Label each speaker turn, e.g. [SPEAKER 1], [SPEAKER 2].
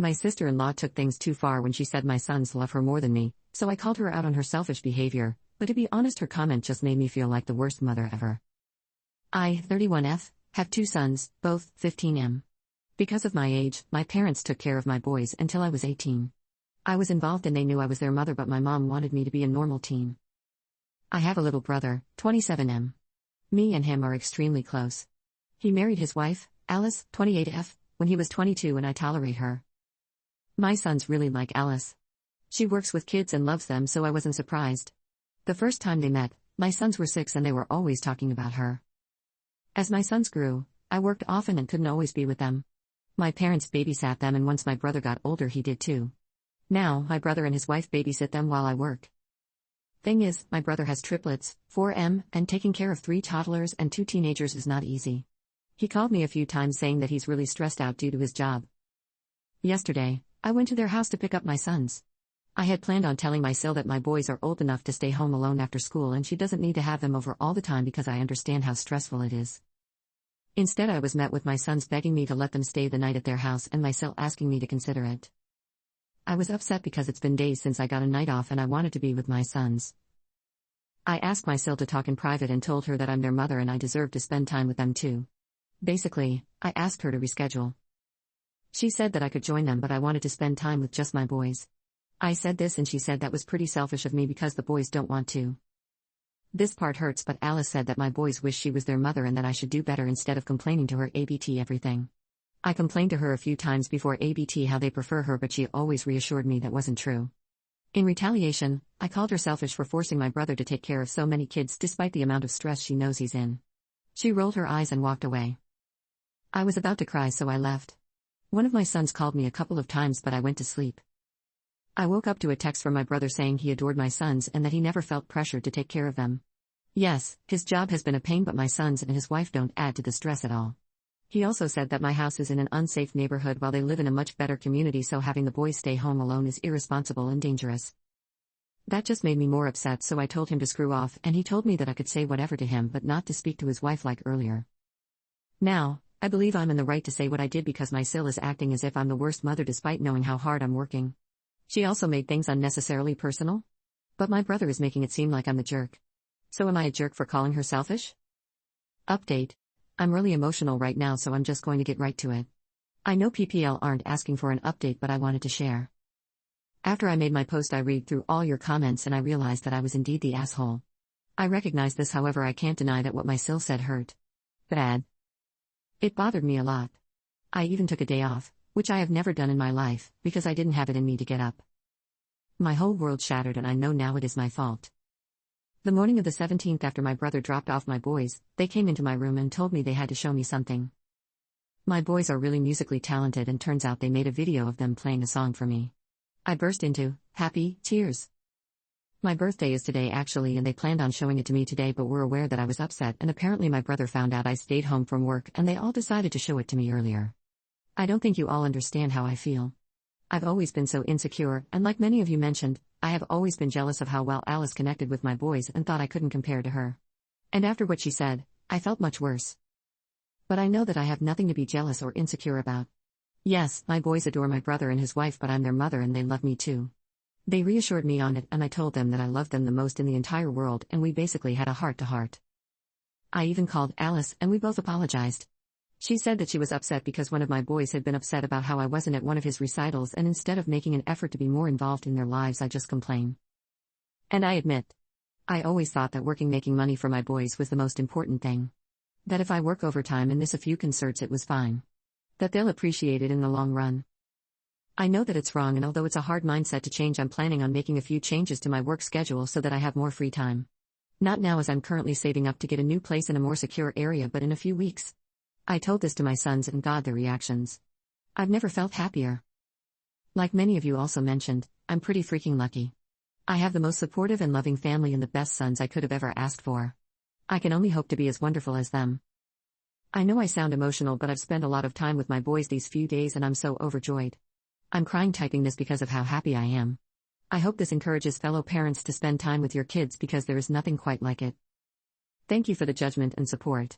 [SPEAKER 1] My sister-in-law took things too far when she said my sons love her more than me, so I called her out on her selfish behavior, but to be honest, her comment just made me feel like the worst mother ever. I, 31F, have 2 sons, both 15M. Because of my age, my parents took care of my boys until I was 18. I was involved and they knew I was their mother, but my mom wanted me to be a normal teen. I have a little brother, 27M. Me and him are extremely close. He married his wife, Alice, 28F, when he was 22, and I tolerate her. My sons really like Alice. She works with kids and loves them, so I wasn't surprised. The first time they met, my sons were 6 and they were always talking about her. As my sons grew, I worked often and couldn't always be with them. My parents babysat them, and once my brother got older he did too. Now, my brother and his wife babysit them while I work. Thing is, my brother has triplets, 4M, and taking care of 3 toddlers and 2 teenagers is not easy. He called me a few times saying that he's really stressed out due to his job. Yesterday, I went to their house to pick up my sons. I had planned on telling my Sil that my boys are old enough to stay home alone after school and she doesn't need to have them over all the time because I understand how stressful it is. Instead, I was met with my sons begging me to let them stay the night at their house and my Sil asking me to consider it. I was upset because it's been days since I got a night off and I wanted to be with my sons. I asked my Sil to talk in private and told her that I'm their mother and I deserve to spend time with them too. Basically, I asked her to reschedule. She said that I could join them, but I wanted to spend time with just my boys. I said this and she said that was pretty selfish of me because the boys don't want to. This part hurts, but Alice said that my boys wish she was their mother and that I should do better instead of complaining to her ABT everything. I complained to her a few times before ABT how they prefer her, but she always reassured me that wasn't true. In retaliation, I called her selfish for forcing my brother to take care of so many kids despite the amount of stress she knows he's in. She rolled her eyes and walked away. I was about to cry, so I left. One of my sons called me a couple of times, but I went to sleep. I woke up to a text from my brother saying he adored my sons and that he never felt pressured to take care of them. Yes, his job has been a pain, but my sons and his wife don't add to the stress at all. He also said that my house is in an unsafe neighborhood while they live in a much better community, so having the boys stay home alone is irresponsible and dangerous. That just made me more upset, so I told him to screw off, and he told me that I could say whatever to him but not to speak to his wife like earlier. Now, I believe I'm in the right to say what I did because my Sil is acting as if I'm the worst mother despite knowing how hard I'm working. She also made things unnecessarily personal. But my brother is making it seem like I'm the jerk. So am I a jerk for calling her selfish? Update. I'm really emotional right now, so I'm just going to get right to it. I know PPL aren't asking for an update, but I wanted to share. After I made my post, I read through all your comments and I realized that I was indeed the asshole. I recognize this, however I can't deny that what my Sil said hurt bad. It bothered me a lot. I even took a day off, which I have never done in my life, because I didn't have it in me to get up. My whole world shattered and I know now it is my fault. The morning of the 17th, after my brother dropped off my boys, they came into my room and told me they had to show me something. My boys are really musically talented and turns out they made a video of them playing a song for me. I burst into happy tears. My birthday is today actually, and they planned on showing it to me today but were aware that I was upset, and apparently my brother found out I stayed home from work and they all decided to show it to me earlier. I don't think you all understand how I feel. I've always been so insecure, and like many of you mentioned, I have always been jealous of how well Alice connected with my boys and thought I couldn't compare to her. And after what she said, I felt much worse. But I know that I have nothing to be jealous or insecure about. Yes, my boys adore my brother and his wife, but I'm their mother and they love me too. They reassured me on it, and I told them that I loved them the most in the entire world, and we basically had a heart-to-heart. I even called Alice and we both apologized. She said that she was upset because one of my boys had been upset about how I wasn't at one of his recitals, and instead of making an effort to be more involved in their lives, I just complain. And I admit, I always thought that making money for my boys was the most important thing. That if I work overtime and miss a few concerts, it was fine. That they'll appreciate it in the long run. I know that it's wrong, and although it's a hard mindset to change, I'm planning on making a few changes to my work schedule so that I have more free time. Not now, as I'm currently saving up to get a new place in a more secure area, but in a few weeks. I told this to my sons and God, their reactions. I've never felt happier. Like many of you also mentioned, I'm pretty freaking lucky. I have the most supportive and loving family and the best sons I could have ever asked for. I can only hope to be as wonderful as them. I know I sound emotional, but I've spent a lot of time with my boys these few days and I'm so overjoyed. I'm crying typing this because of how happy I am. I hope this encourages fellow parents to spend time with your kids because there is nothing quite like it. Thank you for the judgment and support.